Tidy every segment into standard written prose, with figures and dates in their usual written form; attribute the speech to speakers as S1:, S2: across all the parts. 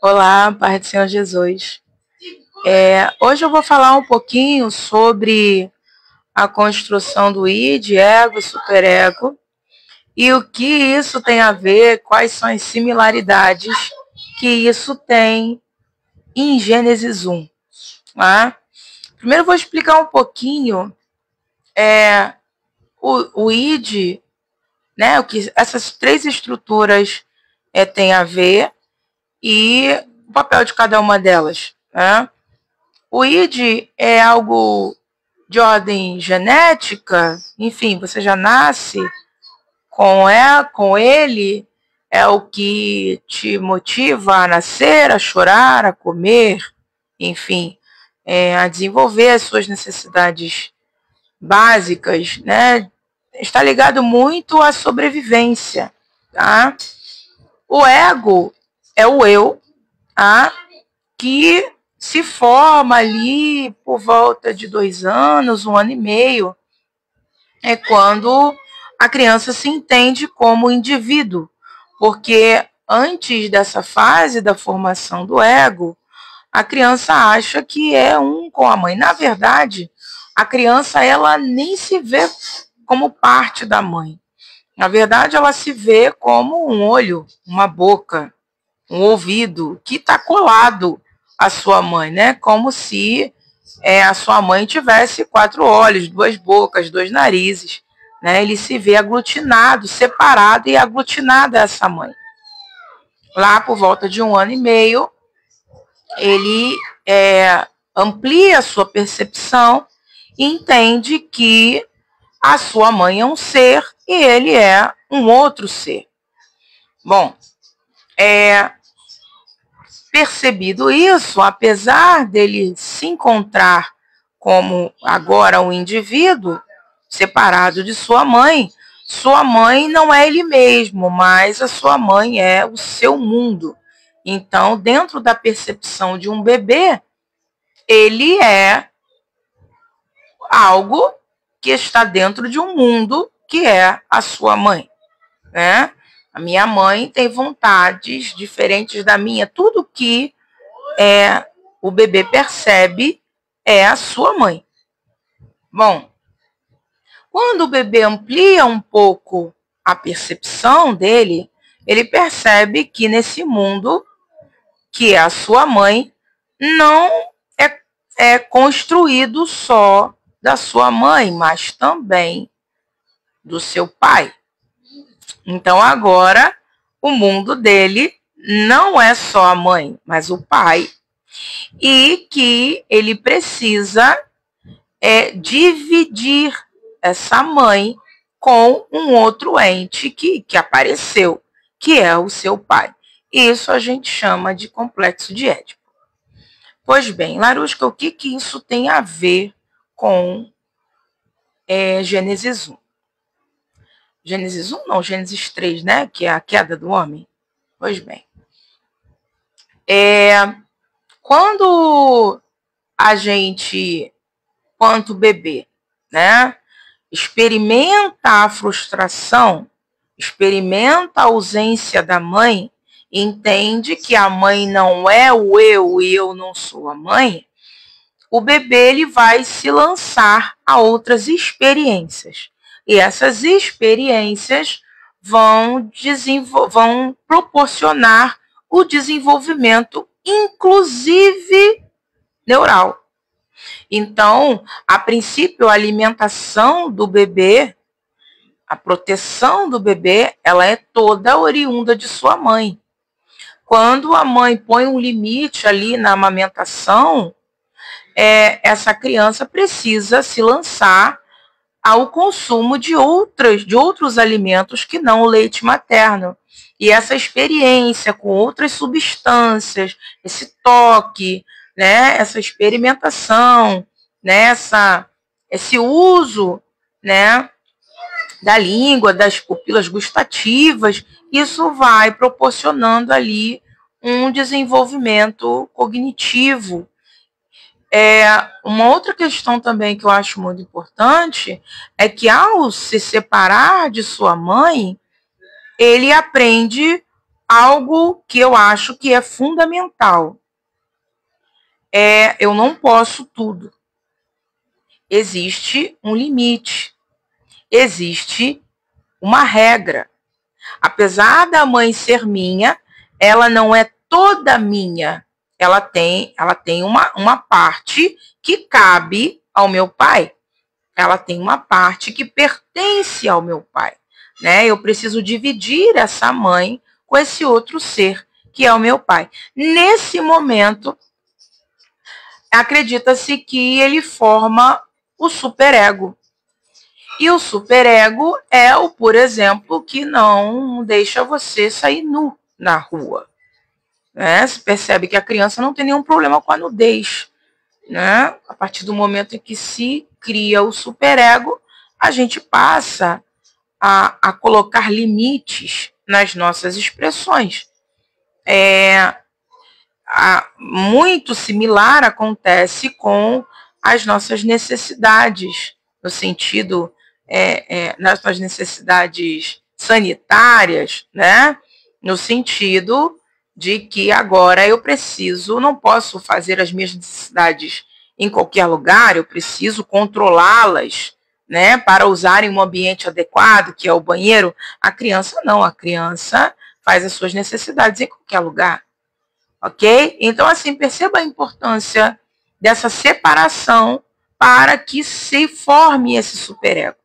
S1: Olá, Pai do Senhor Jesus. Hoje eu vou falar um pouquinho sobre a construção do id, ego e superego, e o que isso tem a ver, quais são as similaridades que isso tem em Gênesis 1. Tá? Primeiro eu vou explicar um pouquinho o id, né, o que essas três estruturas têm a ver e o papel de cada uma delas. Né? O id é algo de ordem genética, enfim, você já nasce com ele, é o que te motiva a nascer, a chorar, a comer, enfim, a desenvolver as suas necessidades básicas, né? Está ligado muito à sobrevivência, tá? O ego é o eu, tá? Que se forma ali por volta de 2 anos, 1 ano e meio, é quando a criança se entende como indivíduo, porque antes dessa fase da formação do ego, a criança acha que é um com a mãe. Na verdade, a criança ela nem se vê como parte da mãe. Na verdade, ela se vê como um olho, uma boca, um ouvido que está colado à sua mãe, né? Como se a sua mãe tivesse 4 olhos, 2 bocas, 2 narizes, né? Ele se vê aglutinado, separado e aglutinado a essa mãe. Lá por volta de 1 ano e meio, ele amplia a sua percepção e entende que a sua mãe é um ser e ele é um outro ser. Bom, percebido isso, apesar dele se encontrar como agora um indivíduo separado de sua mãe não é ele mesmo, mas a sua mãe é o seu mundo. Então, dentro da percepção de um bebê, ele é algo que está dentro de um mundo que é a sua mãe, né? A minha mãe tem vontades diferentes da minha. Tudo que o bebê percebe é a sua mãe. Bom, quando o bebê amplia um pouco a percepção dele, ele percebe que nesse mundo, que é a sua mãe, não é construído só da sua mãe, mas também do seu pai. Então agora o mundo dele não é só a mãe, mas o pai, e que ele precisa dividir essa mãe com um outro ente que apareceu, que é o seu pai. Isso a gente chama de complexo de Édipo. Pois bem, Larusca, o que isso tem a ver com Gênesis 1? Gênesis 1 não, Gênesis 3, né? Que é a queda do homem. Pois bem. Quando a gente, quanto bebê, né? Experimenta a frustração, experimenta a ausência da mãe, entende que a mãe não é o eu e eu não sou a mãe, o bebê ele vai se lançar a outras experiências. E essas experiências vão proporcionar o desenvolvimento, inclusive neural. Então, a princípio, a alimentação do bebê, a proteção do bebê, ela é toda oriunda de sua mãe. Quando a mãe põe um limite ali na amamentação, essa criança precisa se lançar ao consumo de outros alimentos que não o leite materno. E essa experiência com outras substâncias, esse toque, né, essa experimentação, né, esse uso, né, da língua, das pupilas gustativas, isso vai proporcionando ali um desenvolvimento cognitivo. Uma outra questão também que eu acho muito importante é que ao se separar de sua mãe, ele aprende algo que eu acho que é fundamental. Eu não posso tudo. Existe um limite. Existe uma regra. Apesar da mãe ser minha, ela não é toda minha. Ela tem uma parte que cabe ao meu pai. Ela tem uma parte que pertence ao meu pai, né? Eu preciso dividir essa mãe com esse outro ser, que é o meu pai. Nesse momento, acredita-se que ele forma o superego. E o superego é o, por exemplo, que não deixa você sair nu na rua. Né? Você percebe que a criança não tem nenhum problema com a nudez. Né? A partir do momento em que se cria o superego, a gente passa a colocar limites nas nossas expressões. Muito similar acontece com as nossas necessidades, no sentido, nas nossas necessidades sanitárias, né? No sentido de que agora eu preciso, não posso fazer as minhas necessidades em qualquer lugar, eu preciso controlá-las, né, para usar em um ambiente adequado, que é o banheiro. A criança não, a criança faz as suas necessidades em qualquer lugar. Ok? Então, assim, perceba a importância dessa separação para que se forme esse superego,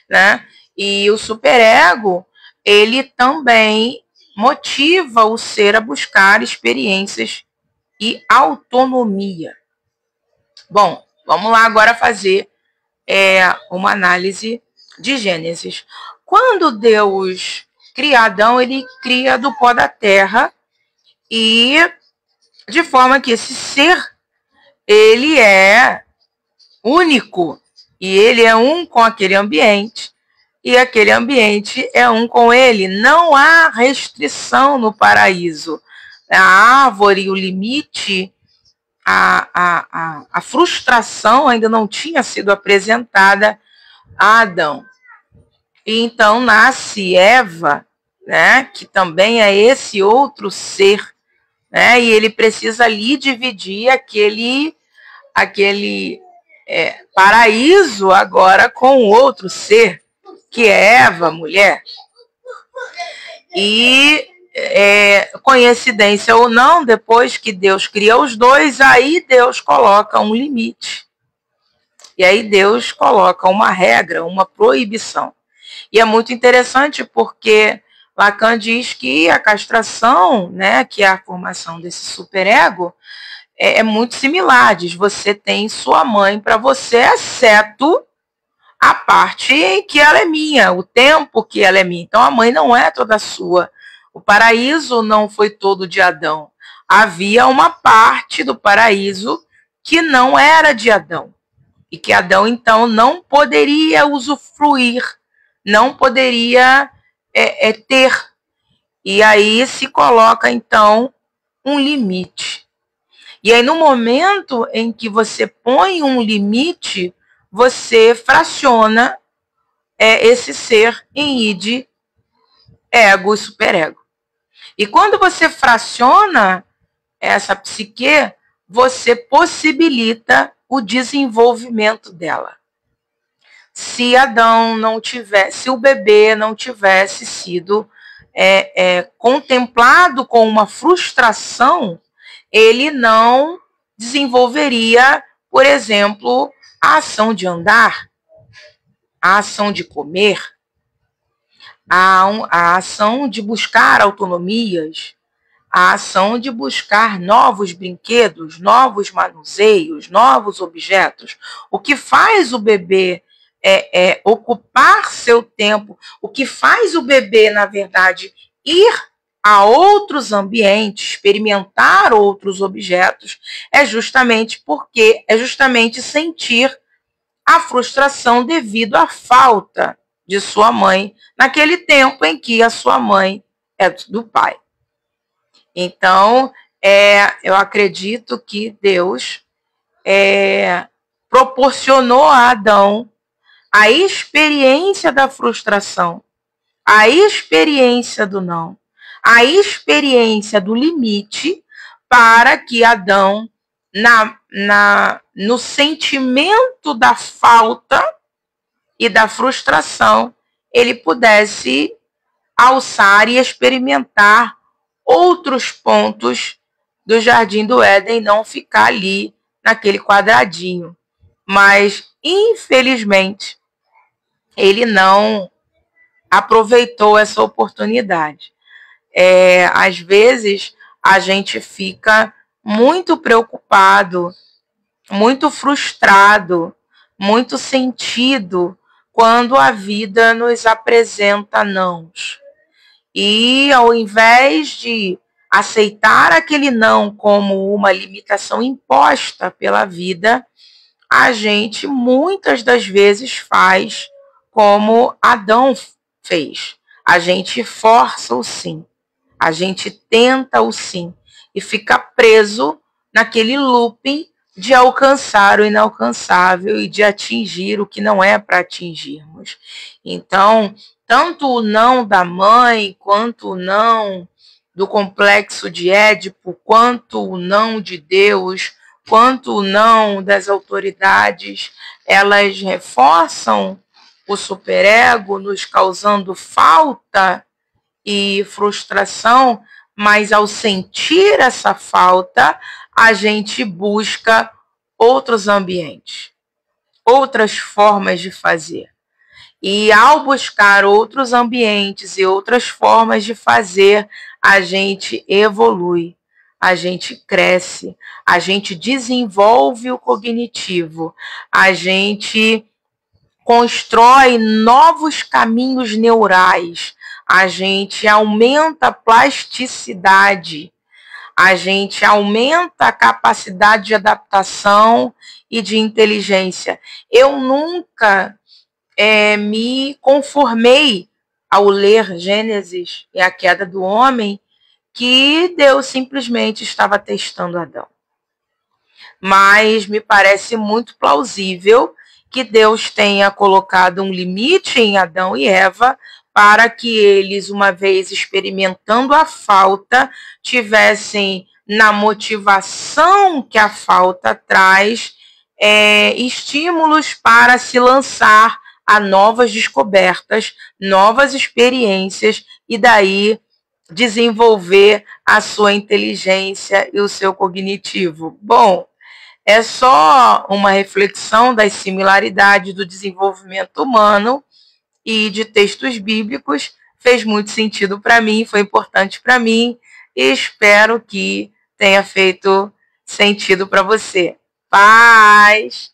S1: né? E o superego, ele também motiva o ser a buscar experiências e autonomia. Bom, vamos lá agora fazer uma análise de Gênesis. Quando Deus cria Adão, ele cria do pó da terra e de forma que esse ser, ele é único e ele é um com aquele ambiente e aquele ambiente é um com ele. Não há restrição no paraíso. A árvore, o limite, a frustração ainda não tinha sido apresentada a Adão. E então nasce Eva, né, que também é esse outro ser, né, e ele precisa ali dividir aquele paraíso agora com outro ser, que é Eva, mulher. E coincidência ou não, depois que Deus cria os dois, aí Deus coloca um limite. E aí Deus coloca uma regra, uma proibição. E é muito interessante porque Lacan diz que a castração, né, que é a formação desse superego, é muito similar. Diz, você tem sua mãe para você, exceto a parte em que ela é minha, o tempo que ela é minha. Então a mãe não é toda sua. O paraíso não foi todo de Adão. Havia uma parte do paraíso que não era de Adão. E que Adão, então, não poderia usufruir, não poderia ter. E aí se coloca, então, um limite. E aí, no momento em que você põe um limite, você fraciona esse ser em id, ego e superego. E quando você fraciona essa psique, você possibilita o desenvolvimento dela. Se Adão não tivesse, se o bebê não tivesse sido contemplado com uma frustração, ele não desenvolveria, por exemplo, a ação de andar, a ação de comer, a ação de buscar autonomias, a ação de buscar novos brinquedos, novos manuseios, novos objetos. O que faz o bebê ocupar seu tempo, o que faz o bebê, na verdade, ir a outros ambientes, experimentar outros objetos, é justamente sentir a frustração devido à falta de sua mãe, naquele tempo em que a sua mãe é do pai. Então, eu acredito que Deus proporcionou a Adão a experiência da frustração, a experiência do não, a experiência do limite para que Adão, no sentimento da falta e da frustração, ele pudesse alçar e experimentar outros pontos do Jardim do Éden, não ficar ali naquele quadradinho. Mas, infelizmente, ele não aproveitou essa oportunidade. Às vezes, a gente fica muito preocupado, muito frustrado, muito sentido quando a vida nos apresenta nãos. E ao invés de aceitar aquele não como uma limitação imposta pela vida, a gente muitas das vezes faz como Adão fez. A gente força o sim. A gente tenta o sim. E fica preso naquele looping de alcançar o inalcançável e de atingir o que não é para atingirmos. Então, tanto o não da mãe, quanto o não do complexo de Édipo, quanto o não de Deus, quanto o não das autoridades, elas reforçam o superego, nos causando falta e frustração, mas ao sentir essa falta, a gente busca outros ambientes, outras formas de fazer. E ao buscar outros ambientes e outras formas de fazer, a gente evolui, a gente cresce, a gente desenvolve o cognitivo, a gente constrói novos caminhos neurais, a gente aumenta a plasticidade, a gente aumenta a capacidade de adaptação e de inteligência. Eu nunca me conformei ao ler Gênesis e a queda do homem que Deus simplesmente estava testando Adão. Mas me parece muito plausível que Deus tenha colocado um limite em Adão e Eva para que eles, uma vez experimentando a falta, tivessem na motivação que a falta traz estímulos para se lançar a novas descobertas, novas experiências e daí desenvolver a sua inteligência e o seu cognitivo. Bom, é só uma reflexão das similaridades do desenvolvimento humano e de textos bíblicos. Fez muito sentido para mim, foi importante para mim e espero que tenha feito sentido para você. Paz!